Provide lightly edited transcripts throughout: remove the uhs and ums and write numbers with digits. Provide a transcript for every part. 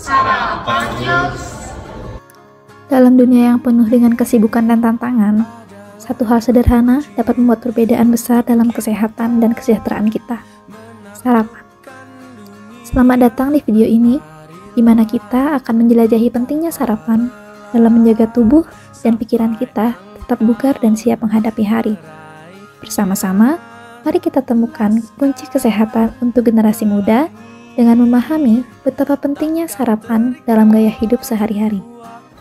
Sarapan yuk. Dalam dunia yang penuh dengan kesibukan dan tantangan, satu hal sederhana dapat membuat perbedaan besar dalam kesehatan dan kesejahteraan kita. Sarapan. Selamat datang di video ini, di mana kita akan menjelajahi pentingnya sarapan dalam menjaga tubuh dan pikiran kita tetap bugar dan siap menghadapi hari. Bersama-sama, mari kita temukan kunci kesehatan untuk generasi muda dengan memahami betapa pentingnya sarapan dalam gaya hidup sehari-hari.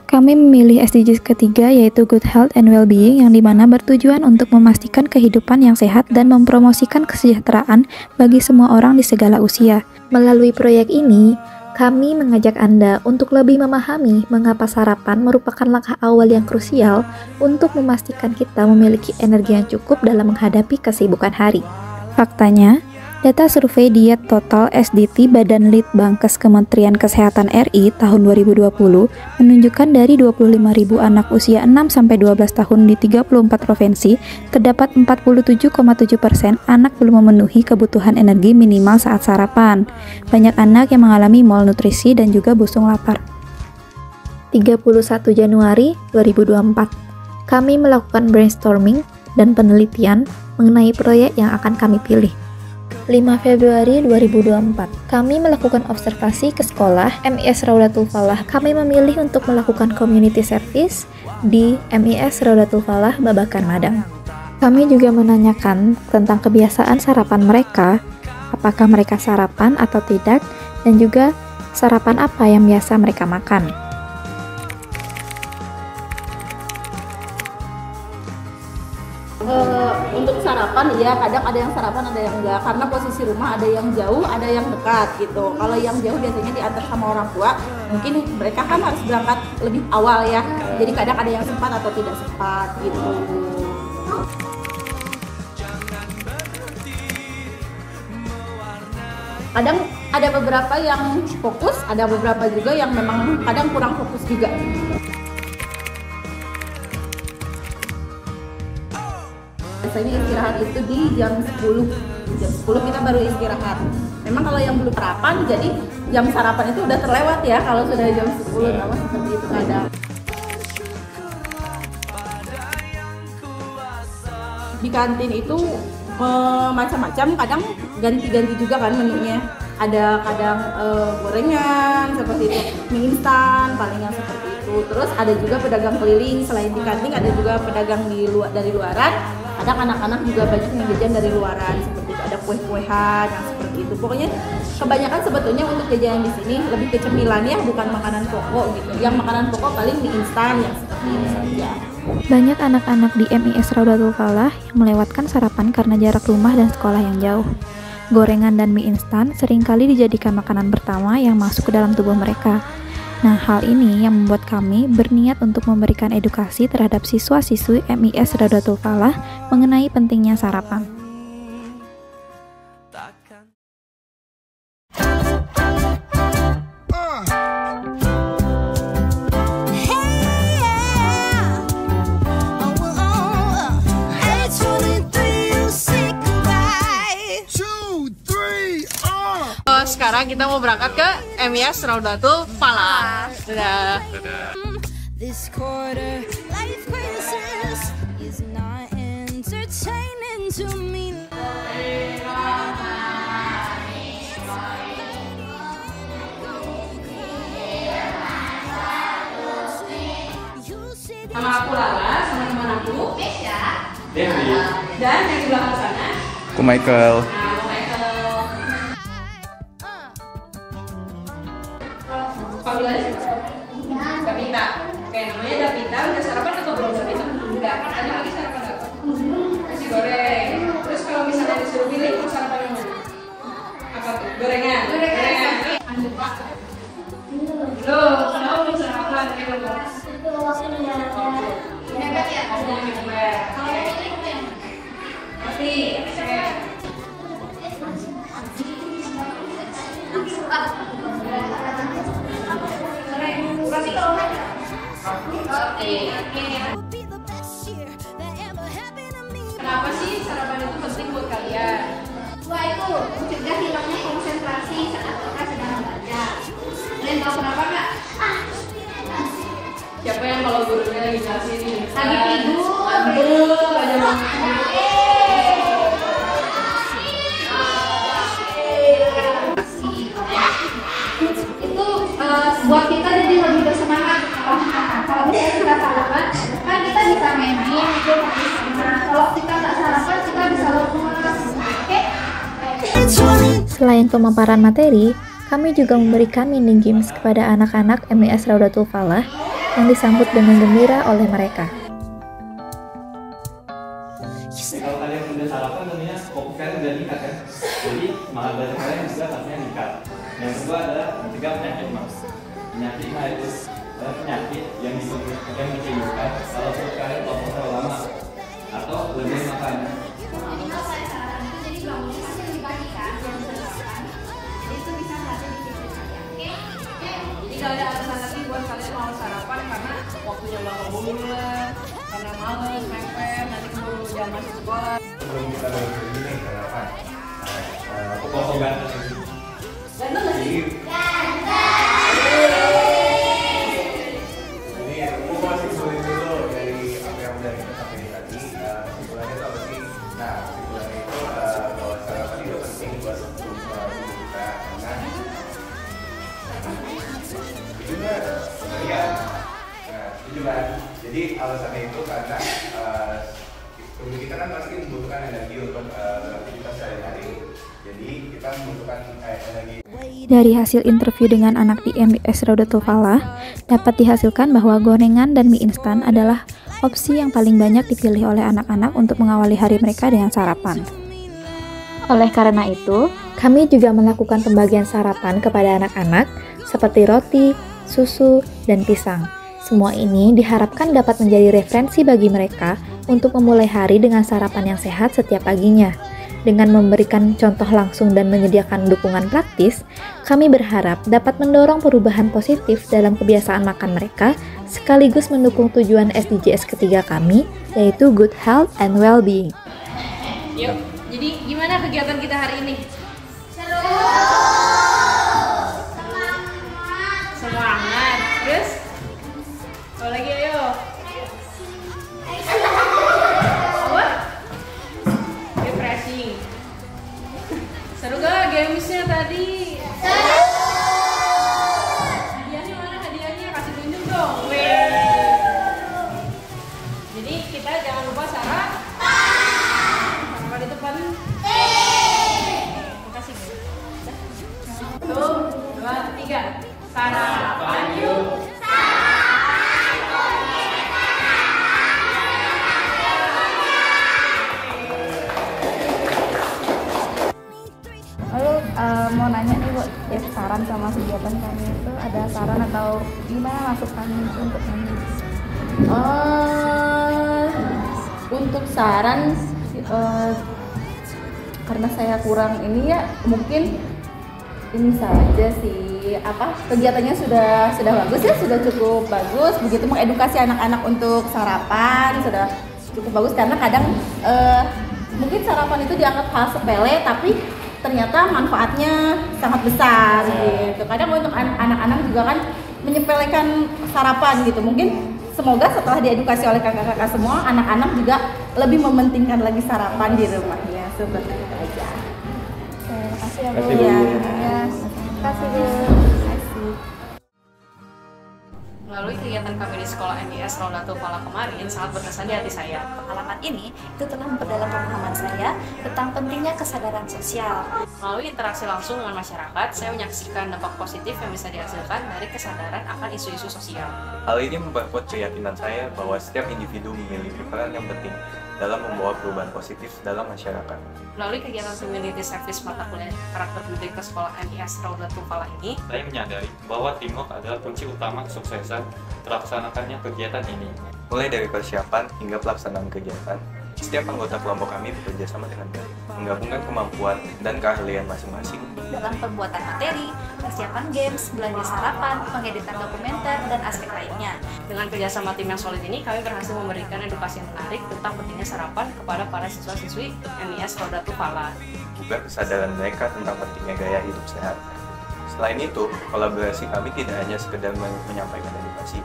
Kami memilih SDGs ketiga, yaitu Good Health and Well-being, yang dimana bertujuan untuk memastikan kehidupan yang sehat dan mempromosikan kesejahteraan bagi semua orang di segala usia. Melalui proyek ini, kami mengajak Anda untuk lebih memahami mengapa sarapan merupakan langkah awal yang krusial untuk memastikan kita memiliki energi yang cukup dalam menghadapi kesibukan hari. Faktanya, data survei diet total SDT Badan Litbangkes Kementerian Kesehatan RI tahun 2020 menunjukkan dari 25.000 anak usia 6-12 tahun di 34 provinsi, terdapat 47,7% anak belum memenuhi kebutuhan energi minimal saat sarapan. Banyak anak yang mengalami malnutrisi dan juga busung lapar. 31 Januari 2024, kami melakukan brainstorming dan penelitian mengenai proyek yang akan kami pilih. 5 Februari 2024, kami melakukan observasi ke sekolah MIS Raudatul Falah. Kami memilih untuk melakukan community service di MIS Raudatul Falah, Babakan, Madang. Kami juga menanyakan tentang kebiasaan sarapan mereka, apakah mereka sarapan atau tidak, dan juga sarapan apa yang biasa mereka makan. Untuk sarapan ya, kadang ada yang sarapan ada yang enggak, karena posisi rumah ada yang jauh ada yang dekat gitu. Kalau yang jauh biasanya diantar sama orang tua, mungkin mereka kan harus berangkat lebih awal ya, jadi kadang ada yang sempat atau tidak sempat gitu. Kadang ada beberapa yang fokus, ada beberapa juga yang memang kadang kurang fokus juga. Biasanya istirahat itu di jam 10. Jam 10 kita baru istirahat. Memang kalau yang belum sarapan, jadi jam sarapan itu udah terlewat ya kalau sudah jam 10. Nama seperti itu kadang. Di kantin itu macam-macam, kadang ganti-ganti juga kan menunya. Ada kadang gorengan seperti itu, mie instan palingan seperti itu. Terus ada juga pedagang keliling, selain di kantin ada juga pedagang dari luaran. Ada anak-anak juga banyak yang jajan dari luaran seperti itu, ada kue-kuehan yang seperti itu. Pokoknya kebanyakan sebetulnya untuk jajanan di sini lebih ke cemilan ya, bukan makanan pokok gitu. Yang makanan pokok paling mie instan yang seperti ini saja. Banyak anak-anak di MIS Raudatul Falah yang melewatkan sarapan karena jarak rumah dan sekolah yang jauh. Gorengan dan mie instan seringkali dijadikan makanan pertama yang masuk ke dalam tubuh mereka. Nah, hal ini yang membuat kami berniat untuk memberikan edukasi terhadap siswa-siswi MIS Raudatul Falah mengenai pentingnya sarapan. Sekarang kita mau berangkat ke MIS Raudatul Falah. Dadah. Sama aku Lala, sama teman aku Mesya, Devi, dan yang di belakang sana aku Michael. Panggilannya siapa? Davita. Oke, namanya Davita. Udah sarapan atau belum Davita? Udah. Ada lagi sarapan apa? Nasi goreng. Terus kalau misalnya disuruh pilih, mau sarapan yang mana? Apa tuh? Gorengan. Gorengan. Lanjut Pak. Loh, kenapa belum sarapan? Itu waktunya. Hebat ya? Kalau ini pasti. Kenapa sih sarapan itu penting buat kalian? Wah, itu mencegah hilangnya konsentrasi saat kita sedang membaca. Kalian tahu kenapa nggak? Siapa yang kalau gurunya lagi jelasin Lagi tidur. Aduh, aja Itu buat kita jadi lebih bersemangat. Kalau misalnya kita sarapan, kan kita bisa main game itu. Kalau kita nggak sarapan, kita bisa lemas. Oke? Selain pemaparan materi, kami juga memberikan mini games kepada anak-anak MIS Raudatul Falah yang disambut dengan gembira oleh mereka. Kalau kalian udah sarapan tentunya fokus kalian udah meningkat kan, jadi semangat belajar kalian juga pastinya meningkat. Yang kedua adalah mencegah penyakit mas. Penyakit mah itu adalah penyakit yang ditimbulkan kalau perut kalian kosong terlalu lama atau lebih makan. Minimal saya sarapan itu jadi bangunnya pasti lebih pagi kan, jam 8. Jadi itu bisa saja dipikir saya. Oke? Jadi kalau ada alasan lagi buat kalian mau sarapan karena waktunya udah keburu lah, karena males, mepet, nanti keburu jam masuk sekolah. Sebelum kita balik ini sarapan, aku Kosong bawa ganteng. Ganteng nggak sih? Jadi aku mau simpulin dulu dari apa yang udah kita sampaikan tadi. Kesimpulannya itu apa sih? Nah, kesimpulannya itu bahwa sarapan itu penting buat tubuh kita karena itu kan iya. Nah, itu kan. Jadi alasannya itu karena tubuh kita kan pasti membutuhkan energi untuk beraktivitas sehari-hari. Jadi kita membutuhkan energi. Dari hasil interview dengan anak di MIS Raudatul Falah, dapat dihasilkan bahwa gorengan dan mie instan adalah opsi yang paling banyak dipilih oleh anak-anak untuk mengawali hari mereka dengan sarapan. Oleh karena itu, kami juga melakukan pembagian sarapan kepada anak-anak seperti roti, susu, dan pisang. Semua ini diharapkan dapat menjadi referensi bagi mereka untuk memulai hari dengan sarapan yang sehat setiap paginya. Dengan memberikan contoh langsung dan menyediakan dukungan praktis, kami berharap dapat mendorong perubahan positif dalam kebiasaan makan mereka, sekaligus mendukung tujuan SDGs ketiga kami, yaitu Good Health and Well-being. Yuk, jadi gimana kegiatan kita hari ini? Semangat. Terus? Apa lagi ayo? Apa? Refreshing. Seru gak gamesnya tadi? Hadiahnya mana hadiahnya? Kasih tunjuk dong. Weh. Jadi kita jangan lupa sarapan di depan. Makasih. Satu, dua, tiga. Sarapan yuk. Lalu mau nanya nih Bu, ya saran sama kegiatan kami itu ada saran atau gimana masukan untuk kami? Untuk saran karena saya kurang ini ya mungkin ini saja sih kegiatannya sudah bagus ya, sudah cukup bagus, begitu mengedukasi anak-anak untuk sarapan sudah cukup bagus karena kadang mungkin sarapan itu dianggap hal sepele tapi ternyata manfaatnya sangat besar gitu. Kadang untuk anak-anak juga kan menyepelekan sarapan gitu. Mungkin semoga setelah diedukasi oleh kakak-kakak semua, anak-anak juga lebih mementingkan lagi sarapan di rumahnya. Seperti itu aja. Terima kasih ya Bu. Terima kasih, Bu. Ya, terima kasih Bu. Terima kasih. Melalui kegiatan kami di sekolah MIS Raudatul Falah kemarin sangat berkesan di hati saya. Pengalaman ini itu telah memperdalam pemahaman saya tentang pentingnya kesadaran sosial. Melalui interaksi langsung dengan masyarakat, saya menyaksikan dampak positif yang bisa dihasilkan dari kesadaran akan isu-isu sosial. Hal ini memperkuat keyakinan saya bahwa setiap individu memiliki peran yang penting dalam membawa perubahan positif dalam masyarakat. Melalui kegiatan community service mata kuliah karakter budaya ke sekolah MIS Raudatul Falah ini, Saya menyadari bahwa teamwork adalah kunci utama kesuksesan terlaksanakannya kegiatan ini. Mulai dari persiapan hingga pelaksanaan kegiatan, setiap anggota kelompok kami bekerja sama dengan baik, menggabungkan kemampuan dan keahlian masing-masing. Dalam pembuatan materi, persiapan games, belanja sarapan, pengeditan dokumenter, dan aspek lainnya. dengan kerjasama tim yang solid ini, kami berhasil memberikan edukasi yang menarik tentang pentingnya sarapan kepada para siswa-siswi MIS Raudatul Falah. Juga kesadaran mereka tentang pentingnya gaya hidup sehat. Selain itu, kolaborasi kami tidak hanya sekedar menyampaikan edukasi.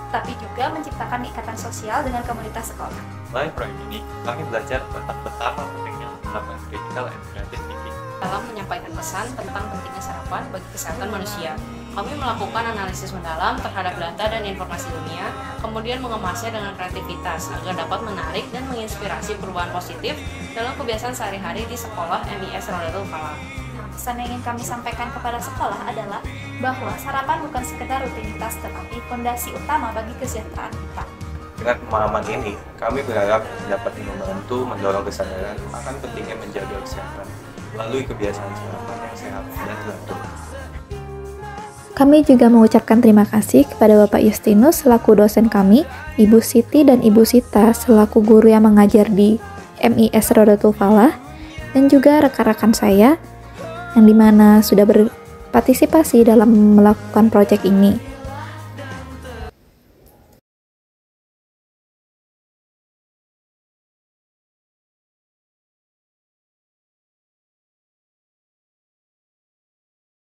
tapi juga menciptakan ikatan sosial dengan komunitas sekolah. Melalui proyek ini, kami belajar tentang betapa pentingnya melakukan critical and creative thinking dalam menyampaikan pesan tentang pentingnya sarapan bagi kesehatan manusia. Kami melakukan analisis mendalam terhadap data dan informasi dunia, kemudian mengemasnya dengan kreativitas agar dapat menarik dan menginspirasi perubahan positif dalam kebiasaan sehari-hari di sekolah MIS Rodatul Falah. Pesan yang ingin kami sampaikan kepada sekolah adalah bahwa sarapan bukan sekedar rutinitas tetapi fondasi utama bagi kesejahteraan kita. Dengan pemahaman ini, kami berharap dapat membantu mendorong kesadaran akan pentingnya menjaga kesehatan melalui kebiasaan sarapan yang sehat dan teratur. Kami juga mengucapkan terima kasih kepada Bapak Justinus selaku dosen kami, Ibu Siti dan Ibu Sita selaku guru yang mengajar di MIS Rodatul Falah, dan juga rekan-rekan saya yang dimana sudah berpartisipasi dalam melakukan proyek ini.